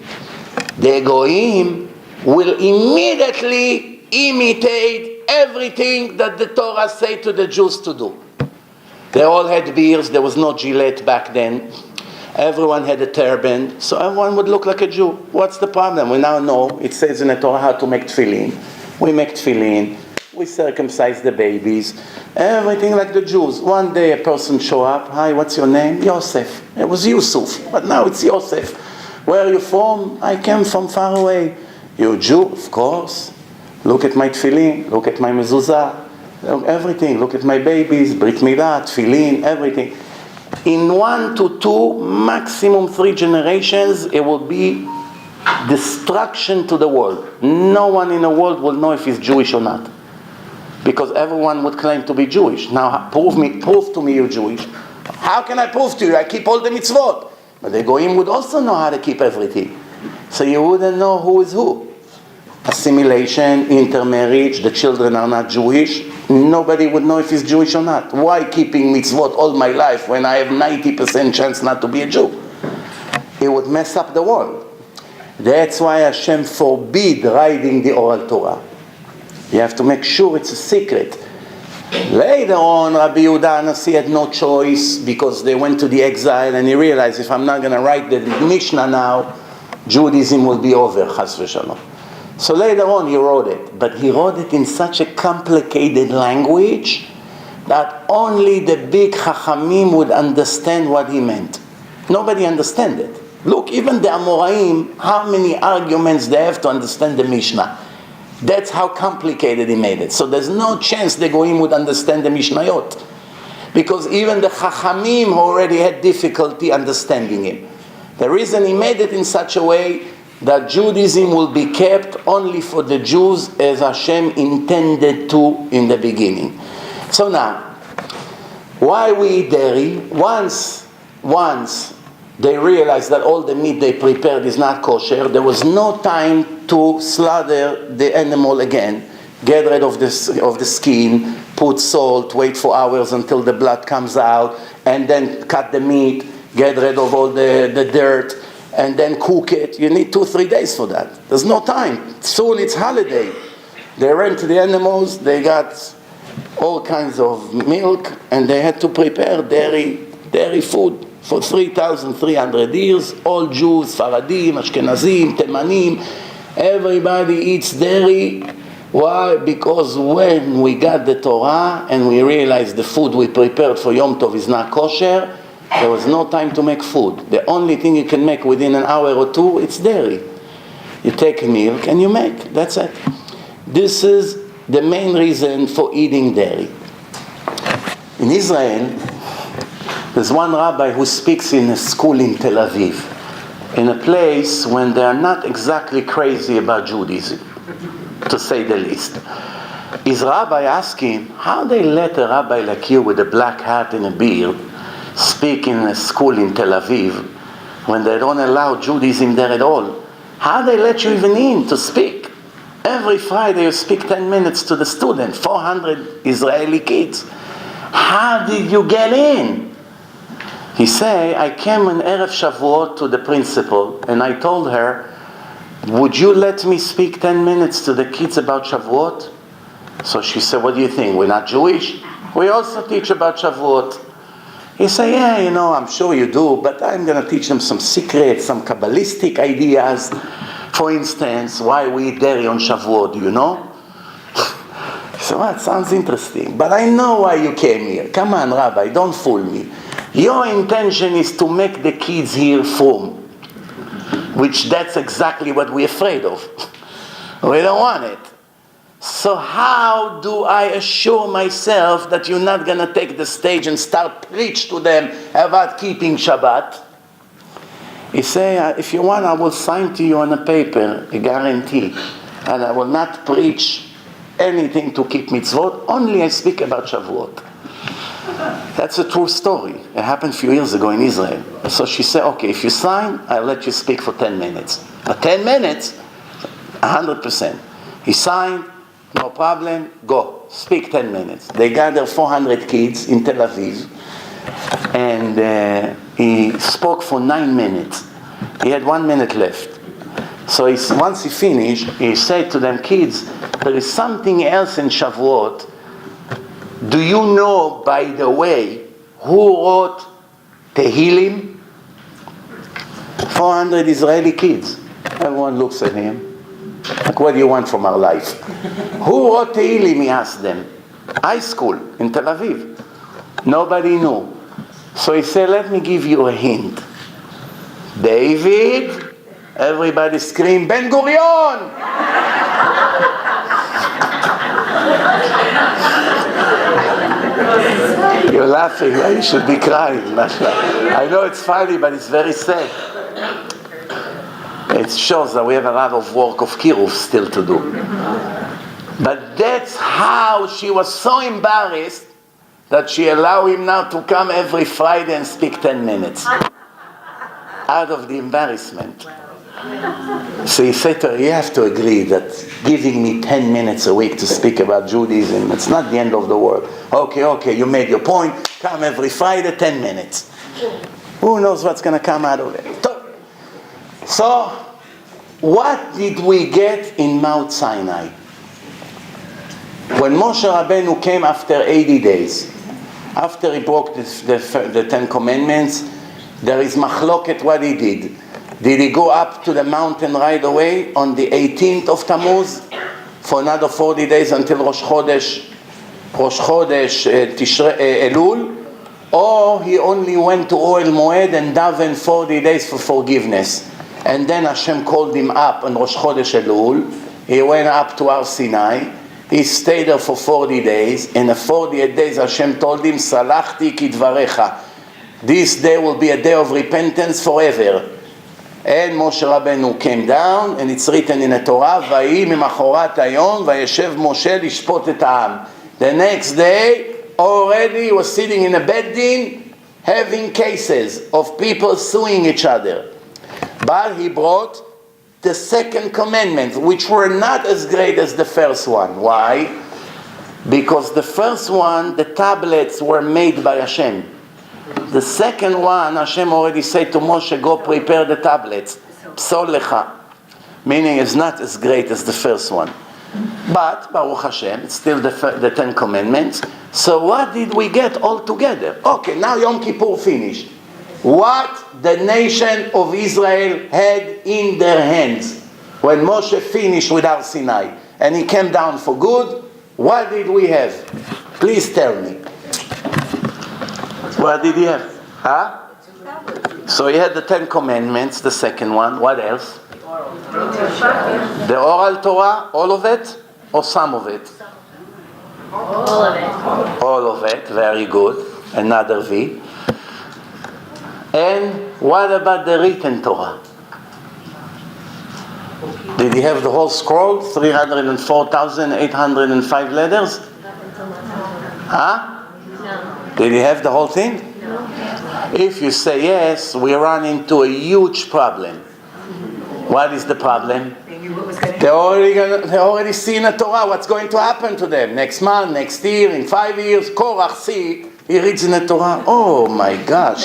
The Goyim will immediately imitate everything that the Torah say to the Jews to do. They all had beards, there was no Gillette back then. Everyone had a turban, so everyone would look like a Jew. What's the problem? We now know, it says in the Torah how to make tefillin. We make tefillin, we circumcise the babies, everything like the Jews. One day a person show up, hi, what's your name? Yosef. It was Yusuf, but now it's Yosef. Where are you from? I came from far away. You're a Jew? Of course. Look at my tefillin, look at my mezuzah, everything. Look at my babies, brit milah, tefillin, everything. In 1 to 2, maximum 3 generations, it will be destruction to the world. No one in the world will know if he's Jewish or not, because everyone would claim to be Jewish. Now, prove to me you're Jewish. How can I prove to you? I keep all the mitzvot. But the Goyim would also know how to keep everything. So you wouldn't know who is who. Assimilation, intermarriage, the children are not Jewish. Nobody would know if he's Jewish or not. Why keeping mitzvot all my life when I have 90% chance not to be a Jew? It would mess up the world. That's why Hashem forbid writing the oral Torah. You have to make sure it's a secret. Later on, Rabbi Yehuda Hanassi had no choice because they went to the exile and he realized if I'm not going to write the Mishnah now, Judaism will be over, chas v'shalom. So later on he wrote it, but he wrote it in such a complicated language that only the big Chachamim would understand what he meant. Nobody understand it. Look, even the Amoraim, how many arguments they have to understand the Mishnah. That's how complicated he made it. So there's no chance the Goyim would understand the Mishnayot. Because even the Chachamim already had difficulty understanding him. The reason he made it in such a way that Judaism will be kept only for the Jews as Hashem intended to in the beginning. So now, why we eat dairy? Once they realized that all the meat they prepared is not kosher, there was no time to slaughter the animal again. Get rid of the skin, put salt, wait for hours until the blood comes out, and then cut the meat, get rid of all the dirt, and then cook it. You need 2-3 days for that. There's no time. Soon it's holiday. They ran to the animals, they got all kinds of milk, and they had to prepare dairy food for 3,300 years. All Jews, Faradim, Ashkenazim, Temanim, everybody eats dairy. Why? Because when we got the Torah and we realized the food we prepared for Yom Tov is not kosher, there was no time to make food. The only thing you can make within an hour or two, it's dairy. You take milk and you make. That's it. This is the main reason for eating dairy. In Israel, there's one rabbi who speaks in a school in Tel Aviv, in a place when they are not exactly crazy about Judaism, to say the least. His rabbi asked him, how they let a rabbi like you with a black hat and a beard speak in a school in Tel Aviv when they don't allow Judaism there at all? How they let you even in to speak? Every Friday you speak 10 minutes to the student, 400 Israeli kids. How did you get in? He said, I came on Erev Shavuot to the principal and I told her, would you let me speak 10 minutes to the kids about Shavuot? So she said, what do you think? We're not Jewish? We also teach about Shavuot. He said, yeah, I'm sure you do, but I'm going to teach them some secrets, some Kabbalistic ideas. For instance, why we eat dairy on Shavuot, do you know? So that sounds interesting, but I know why you came here. Come on, Rabbi, don't fool me. Your intention is to make the kids here firm, which that's exactly what we're afraid of. We don't want it. So how do I assure myself that you're not going to take the stage and start preach to them about keeping Shabbat? He say, if you want, I will sign to you on a paper, a guarantee, and I will not preach anything to keep mitzvot, only I speak about Shavuot. That's a true story. It happened a few years ago in Israel. So she said, okay, if you sign, I'll let you speak for 10 minutes. 10 minutes, 100%. He signed, No problem, go, speak 10 minutes. They gather 400 kids in Tel Aviv, and he spoke for 9 minutes. He had 1 minute left. So once he finished, he said to them, kids, there is something else in Shavuot. Do you know, by the way, who wrote Tehillim? 400 Israeli kids. Everyone looks at him. Like, what do you want from our life? Who wrote Tehillim, he asked them. High school in Tel Aviv. Nobody knew. So he said, let me give you a hint. David, everybody scream, Ben Gurion! You're laughing, right? You should be crying. I know it's funny, but it's very sad. It shows that we have a lot of work of kiruv still to do. But that's how she was so embarrassed that she allowed him now to come every Friday and speak 10 minutes. Out of the embarrassment. So he said to her, you have to agree that giving me 10 minutes a week to speak about Judaism, it's not the end of the world. Okay, you made your point. Come every Friday, 10 minutes. Who knows what's going to come out of it? So, what did we get in Mount Sinai? When Moshe Rabbeinu came after 80 days, after he broke the 10 Commandments, there is machloket what he did. Did he go up to the mountain right away on the 18th of Tammuz for another 40 days until Rosh Chodesh Elul? Or he only went to Ohel Moed and davened 40 days for forgiveness? And then Hashem called him up on Rosh Chodesh Elul. He went up to Har Sinai. He stayed there for 40 days. In the 40th days Hashem told him, Salachti kidvarecha. This day will be a day of repentance forever. And Moshe Rabbeinu came down, and it's written in the Torah, Vayi mimachorat hayom, vayeshev Moshe lishpot et ha'am. The next day, already he was sitting in a bed din, having cases of people suing each other. But he brought the second commandment, which were not as great as the first one. Why? Because the first one, the tablets were made by Hashem. The second one, Hashem already said to Moshe, go prepare the tablets. Psol lecha. Meaning it's not as great as the first one. But, Baruch Hashem, it's still the 10 Commandments. So what did we get all together? Okay, now Yom Kippur finished. What the nation of Israel had in their hands when Moshe finished with Har Sinai and he came down for good, what did we have? Please tell me. What did he have? Huh? So he had the 10 Commandments, the second one. What else? The oral Torah, all of it? Or some of it? All of it. All of it, very good. Another V. And what about the written Torah? Did he have the whole scroll? 304,805 letters? Huh? No. Did he have the whole thing? No. If you say yes, we run into a huge problem. What is the problem? They knew what was going to They already see in the Torah what's going to happen to them. Next month, next year, in 5 years. Korach, see, he reads in the Torah, oh my gosh.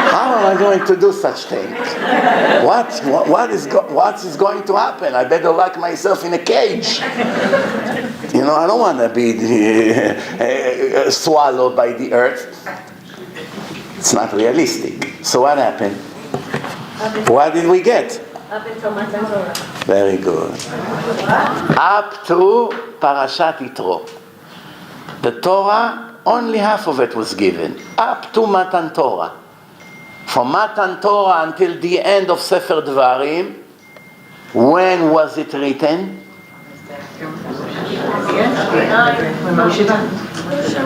How am I going to do such things? What is going to happen? I better lock myself in a cage. You know, I don't want to be swallowed by the earth. It's not realistic. So what happened? What did we get? Up until Matan Torah. Very good. Up to Parashat Yitro. The Torah, only half of it was given. Up to Matan Torah. From Matan Torah until the end of Sefer Dvarim, when was it written?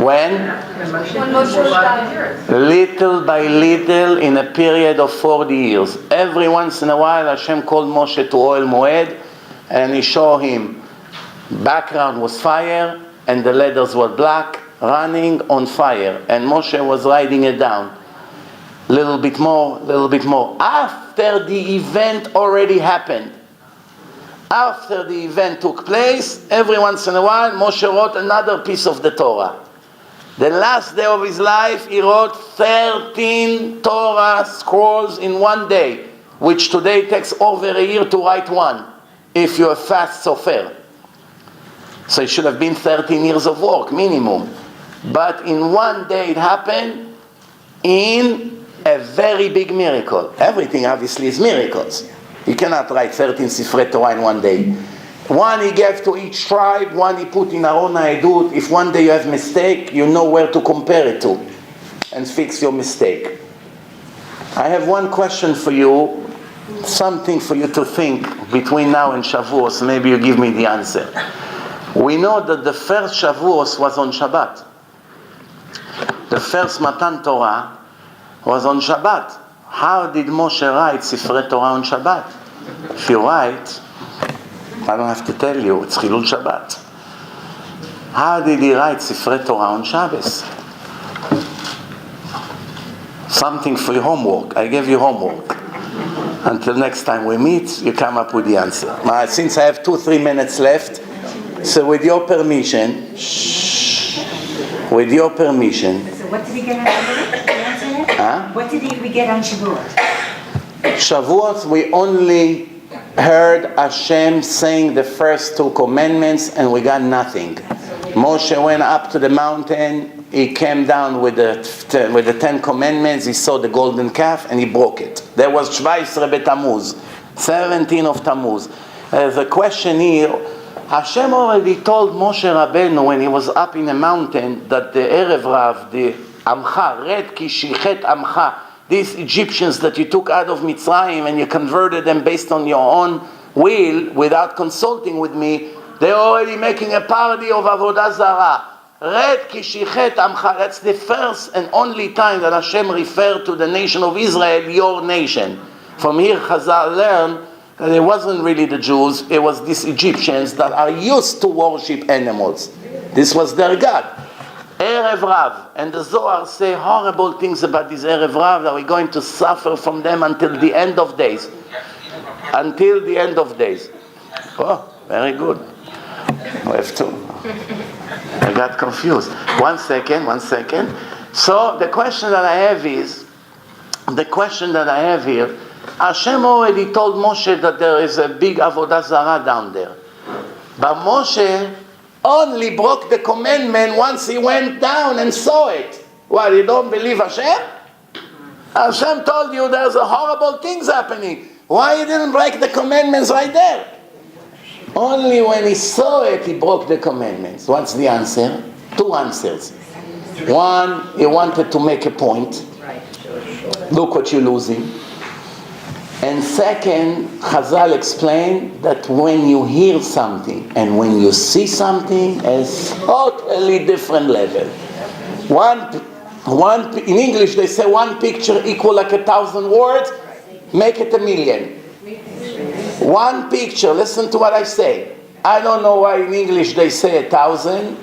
When? Little by little, in a period of 40 years. Every once in a while, Hashem called Moshe to Ohel Moed, and he showed him background was fire, and the letters were black, running on fire. And Moshe was writing it down. Little bit more, little bit more. After the event already happened, After the event took place, every once in a while, Moshe wrote another piece of the Torah. The last day of his life, he wrote 13 Torah scrolls in one day, which today takes over a year to write one, if you're a fast sofer. So it should have been 13 years of work, minimum. But in one day it happened in a very big miracle. Everything obviously is miracles. You cannot write 13 Sifrei Torah in one day. One he gave to each tribe, one he put in Aron HaEdut. If one day you have mistake, you know where to compare it to and fix your mistake. I have one question for you, something for you to think between now and Shavuot, so maybe you give me the answer. We know that the first Shavuot was on Shabbat. The first Matan Torah was on Shabbat. How did Moshe write Sifrei Torah on Shabbat? If you write, I don't have to tell you, it's Chilul Shabbat. How did he write Sifrei Torah on Shabbos? Something for your homework. I gave you homework. Until next time we meet, you come up with the answer. Since I have 2-3 minutes left, so with your permission, with your permission. So what did we get on Shavuot? What did we get on Shavuot? Shavuot, we only heard Hashem saying the first 2 commandments and we got nothing. Moshe went up to the mountain, he came down with the 10 commandments, he saw the golden calf and he broke it. There was 17 Tammuz, 17 of Tammuz. The question here, Hashem already told Moshe Rabbeinu when he was up in the mountain that the Erev Rav, the Amcha, Red Ki Shichet Amcha, these Egyptians that you took out of Mitzrayim and you converted them based on your own will without consulting with me, they're already making a party of Avodah Zarah. Red Ki Shichet Amcha, that's the first and only time that Hashem referred to the nation of Israel, your nation. From here Chazal learned that it wasn't really the Jews, it was these Egyptians that are used to worship animals. This was their God. Erev Rav, and the Zohar say horrible things about this Erev Rav, that we're going to suffer from them until the end of days. Until the end of days. Oh, very good. We have to. I got confused. One second. So the question that I have here, Hashem already told Moshe that there is a big Avodah Zarah down there. But Moshe only broke the commandment once he went down and saw it. Well, you don't believe Hashem? Hashem told you there's horrible things happening. Why you didn't break the commandments right there? Only when he saw it, he broke the commandments. What's the answer? 2 answers. One, he wanted to make a point. Look what you're losing. And second, Chazal explained that when you hear something and when you see something, it's totally different level. One, in English they say one picture equal like 1,000 words, make it 1,000,000. One picture, listen to what I say. I don't know why in English they say 1,000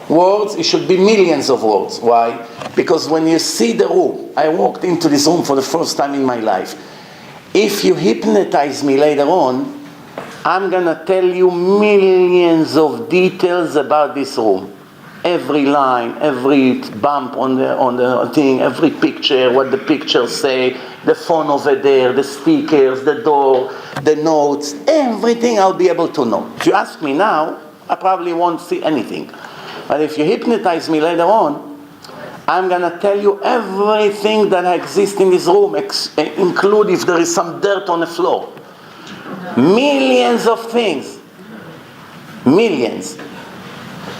words, it should be millions of words. Why? Because when you see the room, I walked into this room for the first time in my life. If you hypnotize me later on, I'm going to tell you millions of details about this room. Every line, every bump on the thing, every picture, what the pictures say, the phone over there, the speakers, the door, the notes, everything I'll be able to know. If you ask me now, I probably won't see anything. But if you hypnotize me later on, I'm going to tell you everything that exists in this room, include if there is some dirt on the floor. Millions of things. Millions.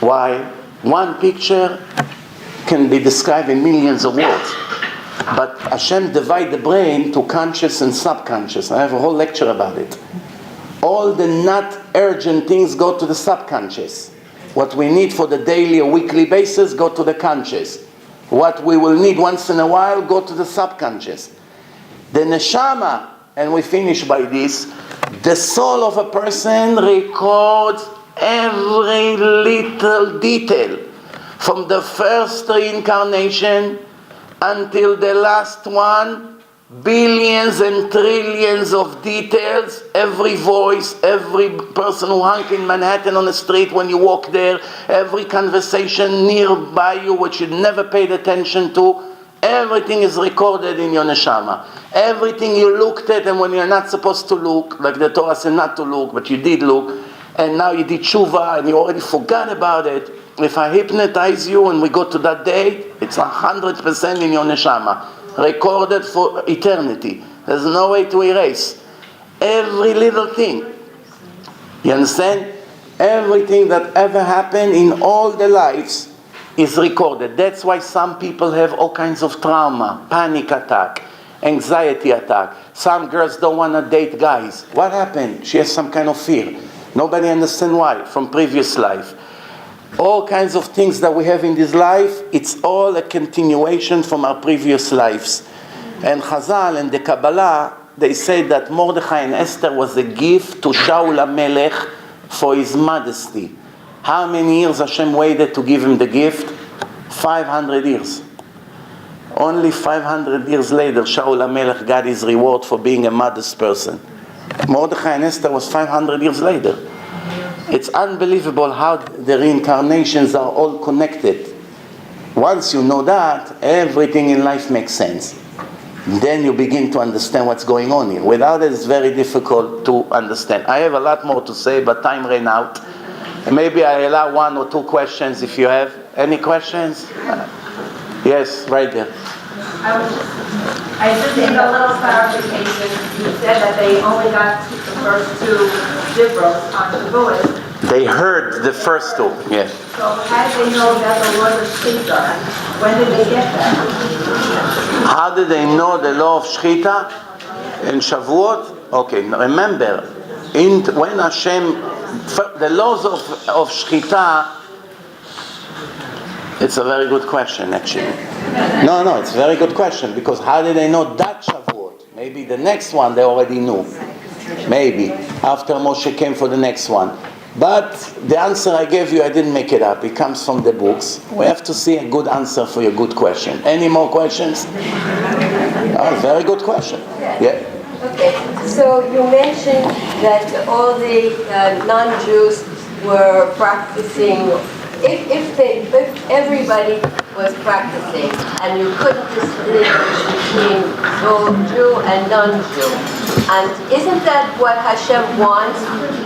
Why? One picture can be described in millions of words. But Hashem divides the brain to conscious and subconscious. I have a whole lecture about it. All the not urgent things go to the subconscious. What we need for the daily or weekly basis go to the conscious. What we will need once in a while go to the subconscious. The neshama, and we finish by this, the soul of a person records every little detail from the first reincarnation until the last one Billions and trillions of details, every voice, every person who hung in Manhattan on the street when you walk there, every conversation nearby you which you never paid attention to, everything is recorded in your neshama. Everything you looked at and when you're not supposed to look, like the Torah said not to look, but you did look, and now you did tshuva and you already forgot about it. If I hypnotize you and we go to that date, it's 100% in your neshama. Recorded for eternity. There's no way to erase. Every little thing. You understand? Everything that ever happened in all the lives is recorded. That's why some people have all kinds of trauma, panic attack, anxiety attack. Some girls don't want to date guys. What happened? She has some kind of fear. Nobody understands why, from previous life. All kinds of things that we have in this life, it's all a continuation from our previous lives. And Chazal and the Kabbalah, they say that Mordechai and Esther was a gift to Shaul HaMelech for his modesty. How many years Hashem waited to give him the gift? 500 years. Only 500 years later, Shaul HaMelech got his reward for being a modest person. Mordechai and Esther was 500 years later. It's unbelievable how the reincarnations are all connected. Once you know that, everything in life makes sense. Then you begin to understand what's going on here. Without it, it's very difficult to understand. I have a lot more to say, but time ran out. And maybe I allow one or two questions if you have. Any questions? Yes, right there. I just need a little clarification. You said that they only got the first two Dibros on Shavuot. They heard the first two, yes. So how did they know that the laws of Shechita? When did they get that? How did they know the law of Shechita in Shavuot? Okay, remember, when Hashem, the laws of Shechita, it's a very good question actually. No, it's a very good question, because how did they know that Shavuot? Maybe the next one they already knew. Maybe, after Moshe came for the next one. But the answer I gave you, I didn't make it up. It comes from the books. We have to see a good answer for your good question. Any more questions? Oh, very good question. Yeah. Okay, so you mentioned that all the non-Jews were practicing. If everybody was practicing and you couldn't distinguish between Jew and non-Jew, and isn't that what Hashem wants?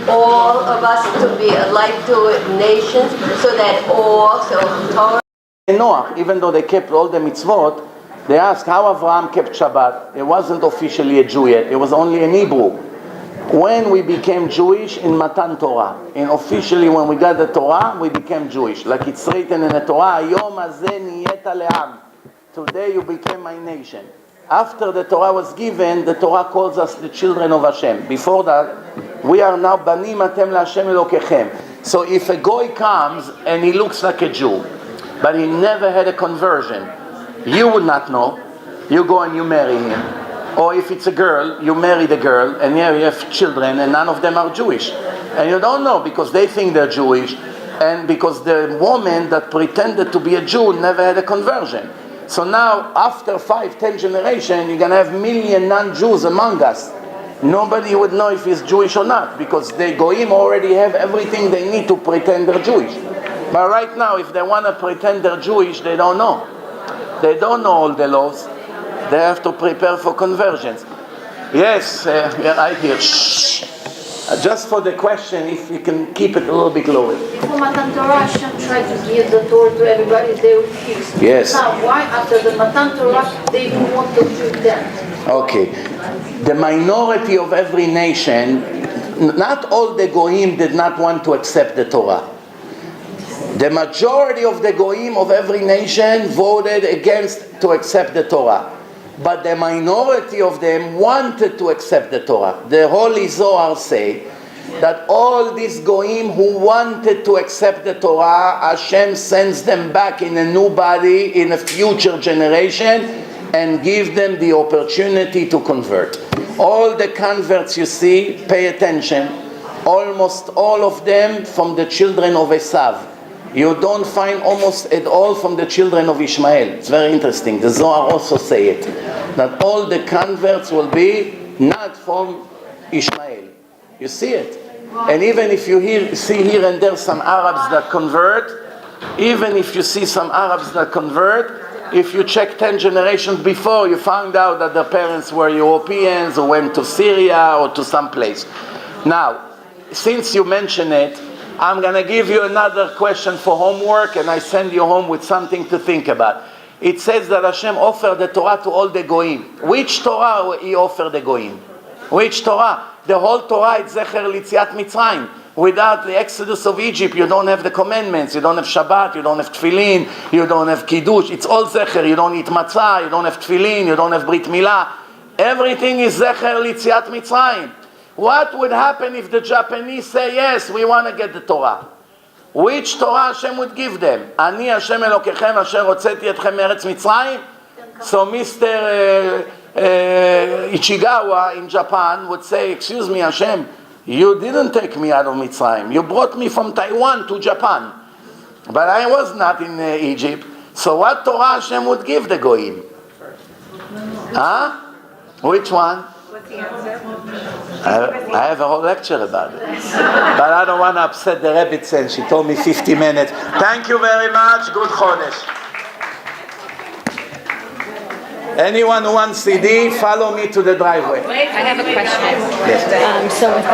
All of us to be alike to nations, so that all, so Torah. Noach, even though they kept all the mitzvot, they asked how Avraham kept Shabbat. It wasn't officially a Jew yet, it was only an Hebrew. When we became Jewish in Matan Torah, and officially when we got the Torah, we became Jewish. Like it's written in the Torah, Yom hazeh niyeta le'am. Today you became my nation. After the Torah was given, the Torah calls us the children of Hashem. Before that, we are now banim atem laHashem Elokechem. So if a goy comes and he looks like a Jew, but he never had a conversion, you would not know. You go and you marry him. Or if it's a girl, you marry the girl, and here you have children, and none of them are Jewish. And you don't know, because they think they're Jewish, and because the woman that pretended to be a Jew never had a conversion. So now, after 5-10 generations, you're going to have million non-Jews among us. Nobody would know if he's Jewish or not, because the Goyim already have everything they need to pretend they're Jewish. But right now, if they want to pretend they're Jewish, they don't know. They don't know all the laws. They have to prepare for conversions. Yes, right here. Shh. Just for the question, if you can keep it a little bit lower. Before Matan Torah, Hashem tried to give the Torah to everybody, they refused. Yes. Now, why after the Matan Torah, they don't want to do that? Okay. The minority of every nation, not all the Goyim did not want to accept the Torah. The majority of the Goyim of every nation voted against to accept the Torah. But the minority of them wanted to accept the Torah. The Holy Zohar say that all these Goyim who wanted to accept the Torah, Hashem sends them back in a new body in a future generation and give them the opportunity to convert. All the converts you see, pay attention, almost all of them from the children of Esav. You don't find almost at all from the children of Ishmael. It's very interesting. The Zohar also say it. that all the converts will be not from Ishmael. You see it? And even if you see here and there some Arabs that convert, even if you see some Arabs that convert, if you check 10 generations before, you found out that their parents were Europeans who went to Syria or to some place. Now, since you mention it, I'm going to give you another question for homework, and I send you home with something to think about. It says that Hashem offered the Torah to all the Goyim. Which Torah He offered the Goyim? Which Torah? The whole Torah is Zecher L'Yetziat Mitzrayim. Without the Exodus of Egypt, you don't have the commandments, you don't have Shabbat, you don't have Tefillin, you don't have Kiddush. It's all Zecher. You don't eat matzah, you don't have Tefillin, you don't have Brit Milah. Everything is Zecher L'Yetziat Mitzrayim. What would happen if the Japanese say, yes, we want to get the Torah? Which Torah Hashem would give them? Ani Hashem Elokechem asher hotzeti etchem me'eretz Mitzrayim? So Mr. Ichigawa in Japan would say, excuse me Hashem, you didn't take me out of Mitzrayim. You brought me from Taiwan to Japan. But I was not in Egypt. So what Torah Hashem would give the Goyim? Huh? Which one? What's the answer? I have a whole lecture about it. But I don't want to upset the Rebbitzin. She told me 50 minutes. Thank you very much. Good Chodesh. Anyone who wants CD, follow me to the driveway. I have a question. Yes. So with the